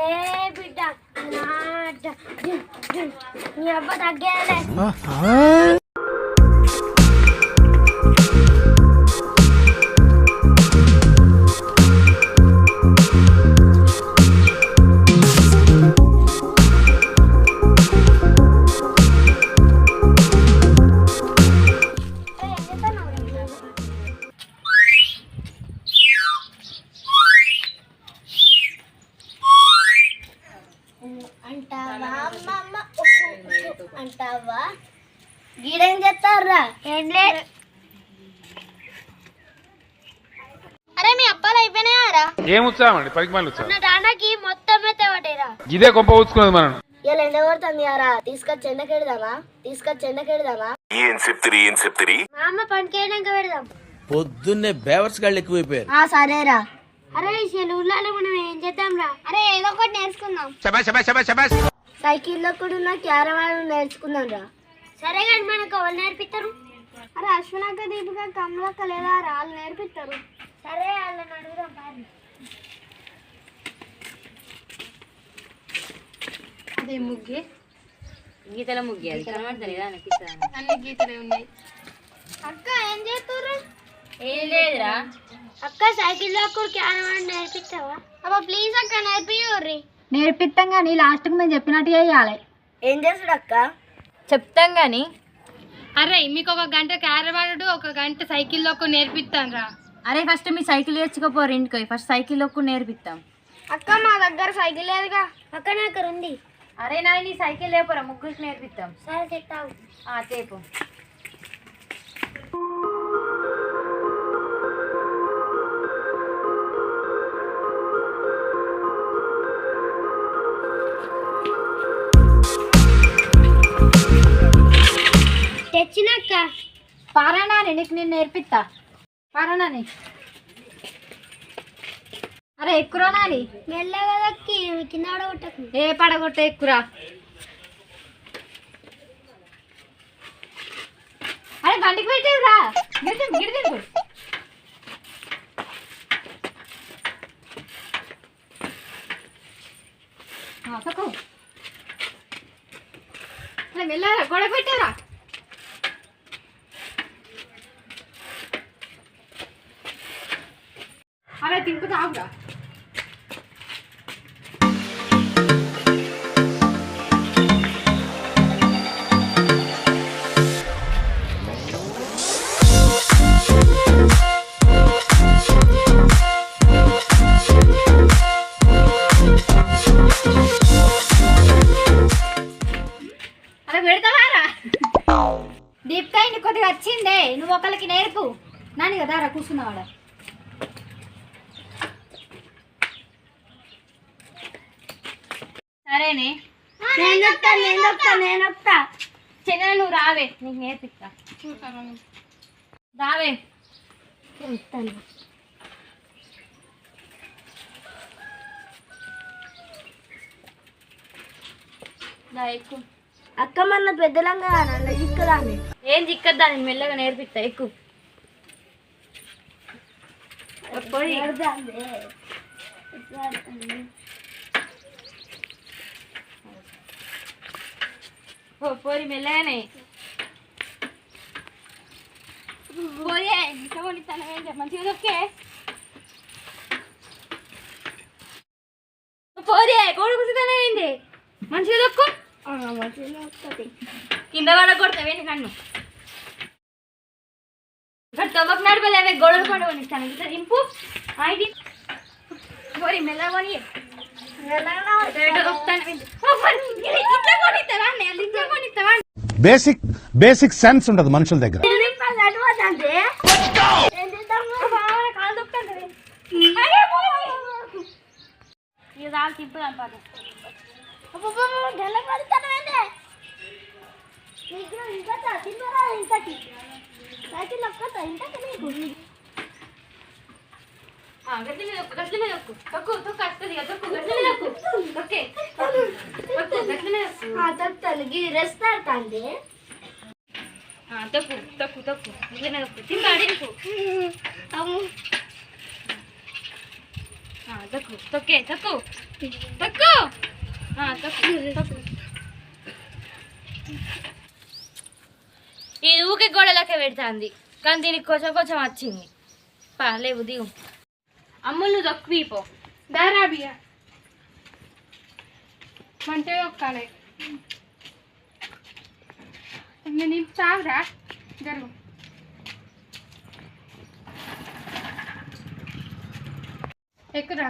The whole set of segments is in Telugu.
ఏ బిడ్డ నీ అబ్బా తగ్గేయాలే. అంటావా గీడేం చేస్తారా? ఏం లేదు. అరే మీ అప్పాలు అయిపోయినాయారా? ఏం ఉత్సాహం పనికి మళ్ళీ ఉత్సాహం దానికి మొత్తం మెత్తవాటేరా. ఇదే కొంప ఊచుకున్నది మనం. ఇలా ఎండ కొడుతుంది యారా, తీసుకొచ్చి ఎండకెడదామా? ఏం చెప్తారు మా అమ్మ పనికేయడాక పెడదాం. పొద్దున్నే బేవర్స్ గాళ్ళు ఎక్కువైపోయారు. సరేరా. అరే సెలవులలో మనం ఏం చేద్దాం రా? అరే ఏదో ఒకటి నేర్చుకుందాం. సైకిల్లో కూడా క్యారవాన్ నేర్చుకుందాం రా. సరే కానీ మనకు ఎవరు నేర్పిస్తారు? అరే అశ్వనాక దీపిక కమలక్క లేదా వాళ్ళు నేర్పిస్తారు. సరే వాళ్ళని అడుగుదాం. పారి అదే ముగ్గే గీతల ముగ్గి అది కనబడతలేదా? అన్ని గీతలే ఉన్నాయి. అక్క ఏం చేస్తుర్రు? ఏం లేదురా. అక్క సైకిల్లో కూడా క్యారవాన్ నేర్పిస్తావా? అబ్బా ప్లీజ్ అక్క నేర్పియ్యూర్రి. నేర్పిస్తాం కానీ లాస్ట్కి మేము చెప్పినట్టు చేయాలి. ఏం చేస్తాడు అక్క? చెప్తాం కానీ. అరే మీకు ఒక గంట క్యారవాడు ఒక గంట సైకిల్లో నేర్పిస్తాను రా. అరే ఫస్ట్ మీ సైకిల్ నేర్చుకోపోరు ఇంటికి. ఫస్ట్ సైకిల్లో నేర్పిస్తాం. అక్క మా దగ్గర సైకిల్ లేదుగా. అక్క నా దగ్గర ఉంది. అరే నా నీ సైకిల్ లేపురా, ముగ్గురికి నేర్పిస్తాం. సరే చెప్తావు. తేపు. తెచ్చినక్క పారానాని నీకు నేను నేర్పిస్తా. పారానాని. అరే ఎక్కురా నాని. మెల్లగా దక్కి కింద పడగొట్టకు. ఏ పడగొట్ట ఎక్కురా. అరే బండికి పెట్టేవురా. గిడిదింపు తక్కువ. అరే మెల్లరా గొడవ పెట్టారా. అరే తింపుతావురా. అరే పెడతావారా? దీప్కాయ నీకు కొద్దిగా వచ్చిందే, నువ్వు ఒకరికి నేర్పు. నాని కదా రా కూర్చున్నవాడ. సరేనే నేనొక్తా. చిన్న నువ్వు రావే, నీకు నేర్పిస్తా. రావే. ఎక్కువ. అక్క మన పెద్దలంగా నన్ను చిక్కదాన్ని. ఏం చిక్కద్దా, నేను మెల్లగా నేర్పిస్తా. ఎక్కువ పోరి మెల్లగానే పోయే. మంచిగా దొక్కే పోరే. కోడి కుర్చుతానేంది? మంచిగా దొక్కు. కింద పడగొడతావే కన్ను. ఇక్కడ తవ్వకు నడపలేవే, గొడవలు పడవనిస్తాను. ఇట్లా దింపు. పోరి మెల్లగొని బేసిక్ సెన్స్ ఉండదు మనుషుల దగ్గర. తక్కువ తక్కువ. ఇది ఊకే గోడలకే పెడుతుంది కానీ దీనికి కొంచెం కొంచెం వచ్చింది. లేవు దిగు. అమ్ములు దొక్కుపో దారా బియ్య మంచిగా ఒక్కాలి. నేను చావురా జరుగు. ఎక్కురా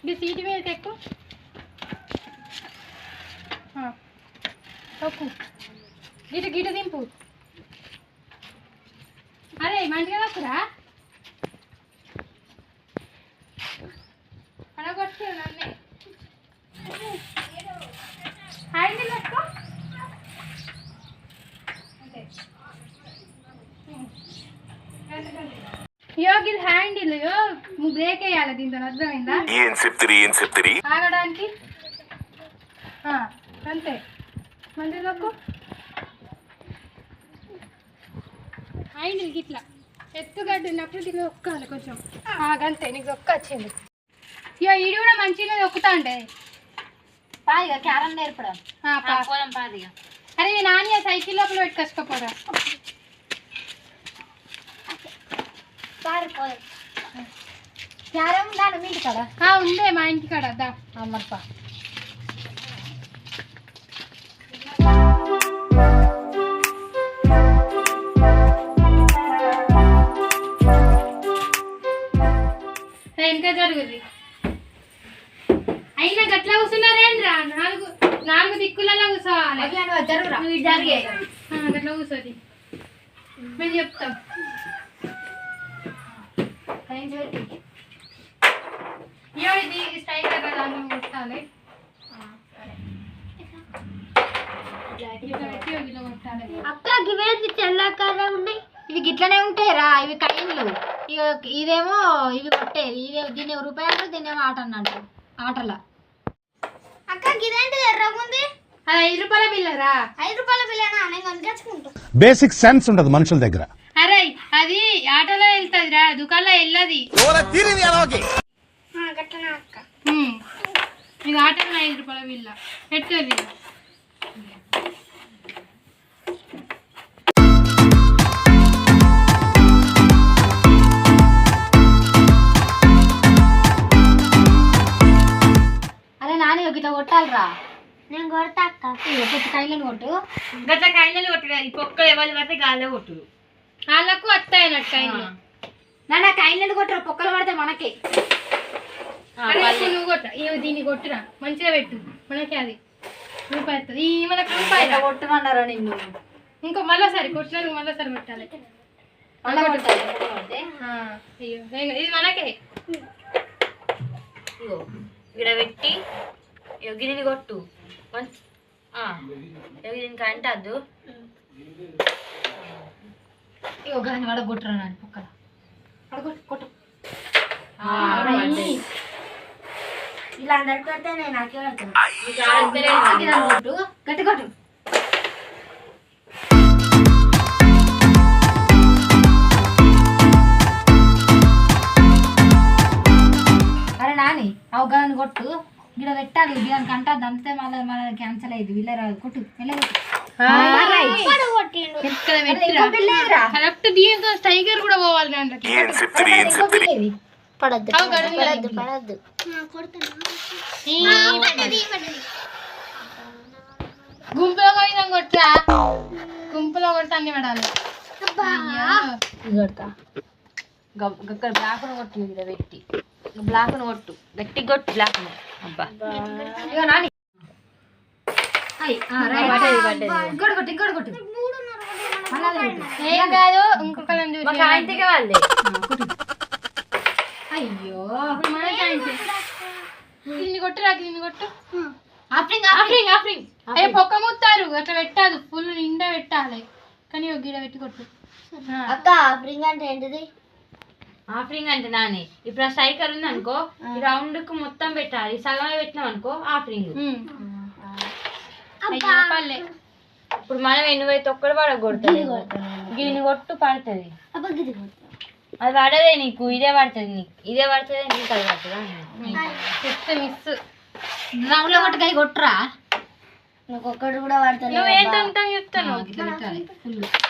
ఇది సీటు మీద ఎక్కు. తప్పు గిట గిట దింపు. అరే మంచిగా వస్తురా అడగొచ్చు నన్నే. హ్యాండిల్ పెట్టుకో. యోగి హ్యాండిల్ బ్రేక్ వేయాలి దీంతో అర్థమైందా? ఆగడానికి అంతే. మంచిగా హ్యాండిల్ గిట్లా ఎత్తుగడ్డినప్పుడు దీన్ని ఒక్కాలి కొంచెం. అంతే నీకు ఒక్క వచ్చింది. ఇక ఇది కూడా మంచిగా ఒక్కుతా అంటే పాదిగా క్యారం నేర్పడం. అరే నాని సైకిల్ లోపల పెట్టుకొచ్చుకోపోరా. క్యారం దాని మీ ఇంటి కాడ ఉందే మా ఇంటి కాడ. దా అమ్మప్ప. ఇంకా జరుగుతుంది. అయినా గట్లా కూర్చున్నారేంద్రా? నాలుగు దిక్కులలో కూర్చోవాలి. గట్లా కూర్చోది మేము చెప్తాం. ఇది స్టైల్ కదా కొట్టాలి. అక్క గివేంది తెల్లకారా ఉన్నాయి. ఇవి గిట్లనే ఉంటాయిరా. ఇవి కైన్లు. ఇదేమో ఇవి కొట్టేది. దీని రూపాయలు దీనేమో ఆట అన్నట్టు ఆటల. అక్క గిదేంటి ఎర్రగుంది? అది 5 రూపాయల బిల్లరా? 5 రూపాయల బిల్లేనా? నేను కొనుకొచ్చుకుంటా. బేసిక్ సెన్స్ ఉండదు మనుషుల దగ్గర. అరే అది ఆటోలో వెళ్తుందిరా, దుకాణంలో వెళ్ళది. గట్లనా అక్క? ఇది ఆటోలో 5 రూపాయల బిల్ల పెట్టుకోది. అరే నాని ఇట్లా కొట్టాలిరా. నేను కొడతా అక్క. కొట్టు కైలను కొట్టు. గట్ల కైనలు కొట్టుడు. ఈ పొక్కలు ఎవరు పడితే గాల్లో కొట్టుడు. వాళ్ళకు వస్తాయి అన్నట్టు కైన్లు. నాన్న కైలను కొట్టురా, పొక్కలు పడితే మనకే. నువ్వు కొట్ట. దీన్ని కొట్టురా, మంచిగా పెట్టు. మనకి అది రూపాయి వస్తుంది. మనకు రూపాయలు కొట్టమన్నారా నిన్ను? ఇంకో మళ్ళీసారి కొట్టినా మళ్ళీసారి కొట్టాలి. అయ్యో ఇది మనకే. ఇక్కడ పెట్టి గిన్నెని కొట్టు. దీనికి అంటే అద్దు. ఇగో గాని వాడ కొట్టురా నాని పక్కన. కొట్టు. ఇలా అందరికి కొడితే నేను నాకే పడుతుంది. కొట్టు గట్టి కొట్టు. అరే నాని అవగాహన కొట్టు. గిడ పెట్టాలి. దానికి అంటే అంతే మళ్ళీ మన క్యాన్సల్ అయ్యింది. వీళ్ళరాదు కొట్టు. కరెక్ట్ దీంతో టైగర్ కూడా పోవాలి. పడద్దు పడద్దు పడద్దు. గుంపులో పోయినా కొట్టా. గుంపులో కొట్టి అన్ని పడాలి. బ్లాక్ను కొట్టు. ఇక్కడ పెట్టి బ్లాక్ను కొట్టు. గట్టి కొట్టు బ్లాక్ను. అబ్బా ఇగో నాని ఇంకోటి కొట్టు. ఇంకోటి కొట్టు. ఏం కాదు. ఇంకొకళ్ళని చూసి ఆయనకే వాళ్ళే. అయ్యో దీన్ని కొట్టురా. దీన్ని కొట్టు. అయ్యో పొక్క ముత్తారు అట్లా పెట్టాదు. ఫుల్ నిండా పెట్టాలి. కానీ ఒక గిడ పెట్టి కొట్టు. అక్క ఆఫరింగ్ అంటే ఏంటిది? ఆఫరింగ్ అంటే నాని ఇప్పుడు ఆ స్ట్రైకర్ ఉంది అనుకో, ఈ రౌండ్ కు మొత్తం పెట్టాలి. సగం పెట్టినాం అనుకో ఆఫరింగ్. ఇప్పుడు మనం ఎన్నువైతే ఒక్కడు పడగొడుతుంది. గిన్నె కొట్టు పడుతుంది. అది పడదే నీకు, ఇదే పడుతుంది నీకు, ఇదే పడుతుంది నీకు, అది పడుతుందా? చెప్తే మిస్ రౌండ్లో కొట్టుకాయ కొట్టురా. నాకు ఒక్కటి కూడా పడతాను. నువ్వేం తింటాం చెప్తాను,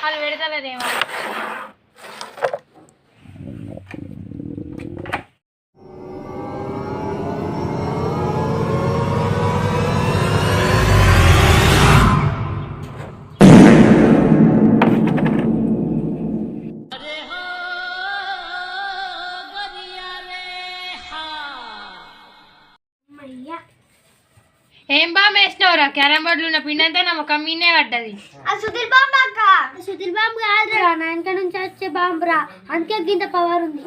వాళ్ళు పెడతలేదేమో. ఏం బాంబు వేసినావురా? క్యారమ్ బోర్డులు ఉన్న పిండి అంతా నా ముఖం మీనే పడ్డది. సుధీర్ బాంబు అక్క. సుధీర్ బాంబు కాదురా, నా వెనక నుంచి వచ్చే బాంబురా, అందుకే గింత పవర్ ఉంది.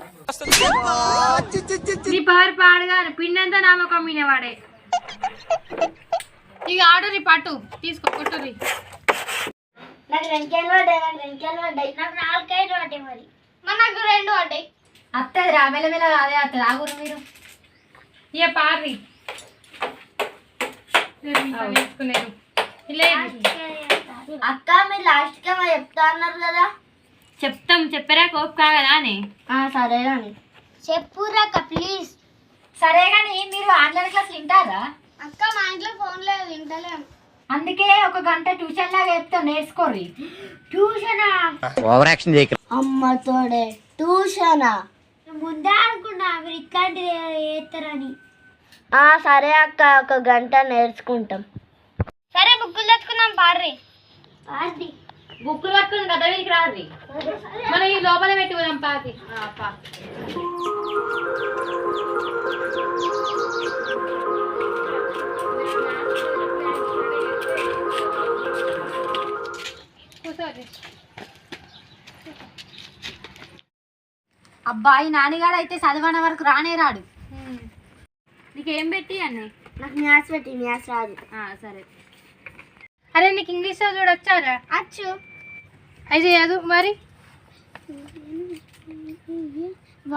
నీ పవర్ పాడుగా, పిండి అంతా నా ముఖం మీనే పడే. ఇక ఆడురి పట్టు తీసుకో, కొట్టురి. నాకు రెంకేళ్ళు పడ్డాయి, నాకు రెంకేళ్ళు పడ్డాయి, నాకు 4 కాయలు పడ్డాయి. మరి నాకు 2 పడ్డాయి. అత్తది రా, మెల్లమెల్ల అదే అత్తది. ఆగురు మీరు, ఇక పారి వేసుకునేది. అక్క మీరు లాస్ట్ కి చెప్తా అన్నారు కదా. చెప్తాం, చెప్పరా కోప్ కాగదా అని. సరే కానీ చెప్పురా అక్క ప్లీజ్. సరే కానీ మీరు ఆన్లైన్ క్లాస్ వింటారా? అక్క మా ఇంట్లో ఫోన్ లేదు, వింటలేము. అందుకే 1 గంట ట్యూషన్ లాగా చెప్తాం, నేర్చుకోర్రి. ట్యూషనా? ఓవర్ యాక్షన్ చేయక. అమ్మతోడే ట్యూషనా? ముందే అనుకున్నా మీరు ఇట్లాంటిది చేస్తారని. సరే అక్క, 1 గంట నేర్చుకుంటాం. సరే బుక్కులు తెచ్చుకుందాం, పార్రి. బుక్కులు పట్టుకుని గద వీరికి రాదు, మనం ఈ లోపల పెట్టి పోదాం. పాతి అబ్బాయి నాన్నగాడు అయితే చదవన వరకు రానే రాడు. నీకేం పెట్టి అన్నీ? నాకు మ్యాథ్స్ పెట్టి, మ్యాథ్స్ రాదు. సరే. అరే నీకు ఇంగ్లీష్ చూడొచ్చారా? అచ్చు. అయితే చదువు మరి.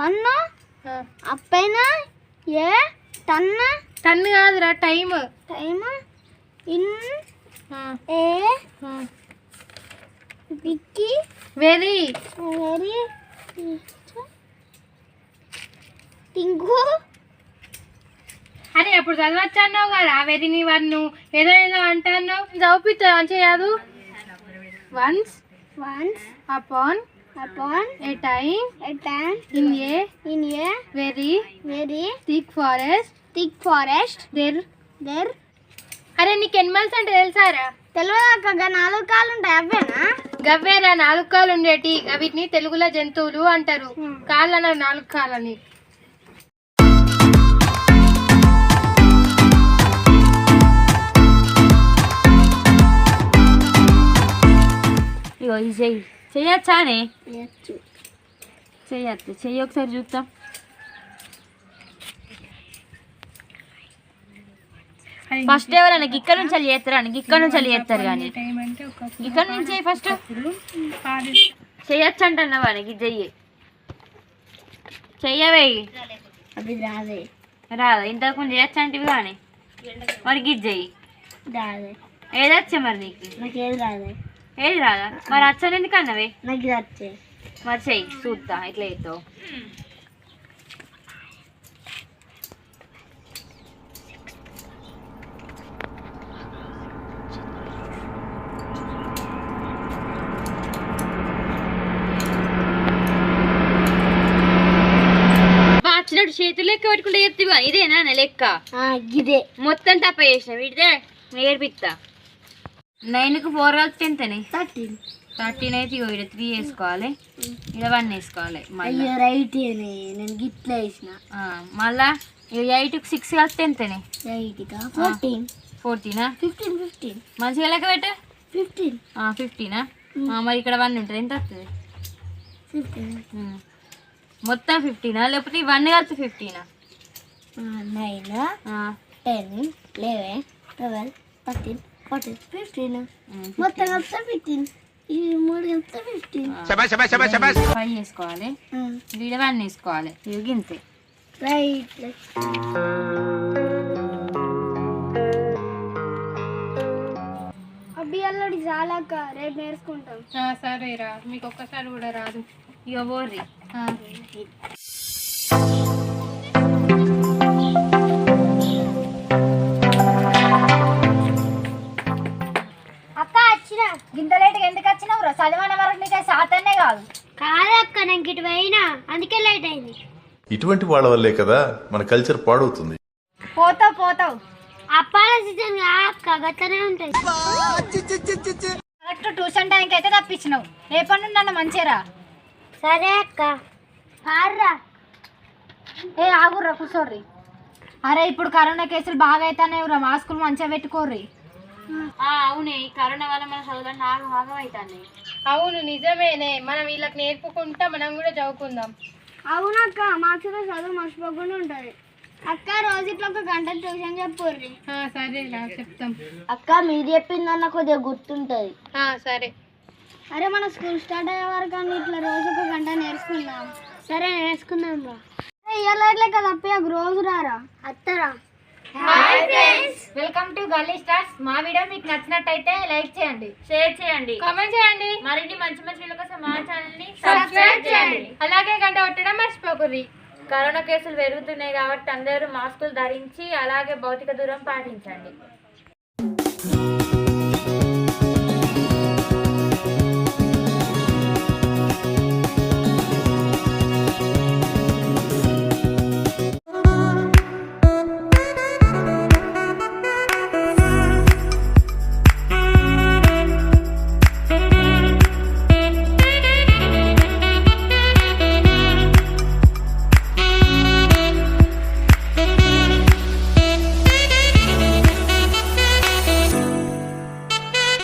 1 అప్పైనా ఏ టన్ను కాదురా, టైమ్. ఇన్ ఏ విక్కీ వెరీ టింగు. అరే అప్పుడు చదవచ్చు అన్నావు కదా, వెరీని 1 ఏదో ఏదో అంటున్నావు. చదువుపిస్తా మంచిగా చదువు. Once upon a time in a very thick forest there. అరే నీకు ఎనిమల్స్ అంటే తెలుసారా? తెలియదాక 4 కాళ్ళు ఉంటాయి, అవేనా? గవ్వేరా 4 కాళ్ళు ఉండేటి, వీటిని తెలుగులో జంతువులు అంటారు. కాళ్ళు అన్నారు 4 కాళ్ళని. చెయ్యొచ్చానే? చెయ్యొచ్చు, చెయ్యి ఒకసారి చూద్దాం. ఫస్ట్ ఎవరైనా ఇక్కడ నుంచి చేస్తారా? ఇక్కడ నుంచి చేస్తారు కానీ ఇక్కడ నుంచి ఫస్ట్ చెయ్యొచ్చు అంటున్నా వానికి. చెయ్యవే అది రాదే. రాదా? ఇంతకుముందు చేయొచ్చు అంటే కానీ మరి గిజ్ చెయ్యి. రాదే. ఏదొచ్చా మరి నీకు? నాకు ఏది రాదే. ఏది రాదా? మరి వచ్చాను ఎందుకు అన్నవే? నాకు ఇది వచ్చే. మరి చెయ్యి చూద్దా ఇట్లా చేస్తావు. వచ్చినట్టు చేతులు లెక్క పెట్టుకుంటే చెప్తా. ఇదేనా లెక్క? ఇదే మొత్తం తప్ప చేసిన వీటిదే నేర్పిస్తా. 9కు 4 కలిపితే ఎంతనే? 13 అయితే ఇగో ఇక్కడ 3 వేసుకోవాలి, ఇక్కడ 1 వేసుకోవాలి. రైట్ నేను గిట్లా వేసిన. మళ్ళా 8కు 6 కలిపితే ఎంతనే? 14. 15 మంచిగా లెక్క పెట్ట. 15 15. మరి ఇక్కడ 1 ఉంటుంది, ఎంత వస్తుంది? 15. మొత్తం 15 లేకపోతే 1 కలిపి 15? 9 10 11 12 13 14 15 మొత్తం కలిపితే 15. ఈ 3 కలిపితే 15. 5 వేసుకోవాలి, వీడ 1 వేసుకోవాలి. ఇవి ఇంతే. రైట్. అబ్బి అల్లడి చాలాక రేపు నేర్చుకుంటాం. సరేరా, మీకు ఒక్కసారి కూడా రాదు. ఇక పోర్రి. అక్క వచ్చిన ఇంత లేట్గా ఎందుకు వచ్చినావు రా? చదివాన వరకు నీకే సాతనే కాదు. కాదక్క నాకు ఇటు పోయినా అందుకే లేట్ అయింది. ఇటువంటి వాళ్ళ వల్లే కదా మన కల్చర్ పాడవుతుంది. పోతావు అప్పాల సీజన్ అక్క గట్లనే ఉంటాయి. కరెక్ట్ ట్యూషన్ టైంకి అయితే తప్పించినావు. రేపటి నుండి అన్న మంచిరా. సరే అక్క పార్రా. ఏ ఆగుర్రా కూర్చోర్రి. అరే ఇప్పుడు కరోనా కేసులు బాగా అవుతానే రా, మాస్కులు మంచిగా పెట్టుకోర్రి. అవునే, కరోనా వల్ల మన చదువులు ఆగం అవుతాయి. అవును నిజమేనే, మనం వీళ్ళకి నేర్పుకుంటా మనం కూడా చదువుకుందాం. అవునక్క మాకు చదువు మర్చిపోకుండా ఉంటది. అక్క రోజు ఇట్లా ఒక గంట ట్యూషన్ చెప్పుర్రి. సరే రా చెప్తాం. అక్క మీరు చెప్పిందన్న కొద్దిగా గుర్తుంటది. సరే. అరే మన స్కూల్ స్టార్ట్ అయ్యే వరకు అని ఇట్లా రోజు ఒక గంట నేర్చుకుందాం. సరే నేర్చుకుందాం రా. ఇయ్యాలట్లే కదా అప్పయ్య రోజు రారా అత్తరా. వెల్కమ్ టు గల్లీ స్టార్స్. మా వీడియో మీకు నచ్చినట్టయితే లైక్ చేయండి, షేర్ చేయండి, కామెంట్ చేయండి, మరిన్ని మంచి మంచి వీడియోల కోసం మా ఛానల్ ని సబ్స్క్రైబ్ చేయండి. అలాగే గంట కొట్టడం మర్చిపోకుర్రి. కరోనా కేసులు పెరుగుతున్నాయి కాబట్టి అందరూ మాస్కులు ధరించి అలాగే భౌతిక దూరం పాటించండి.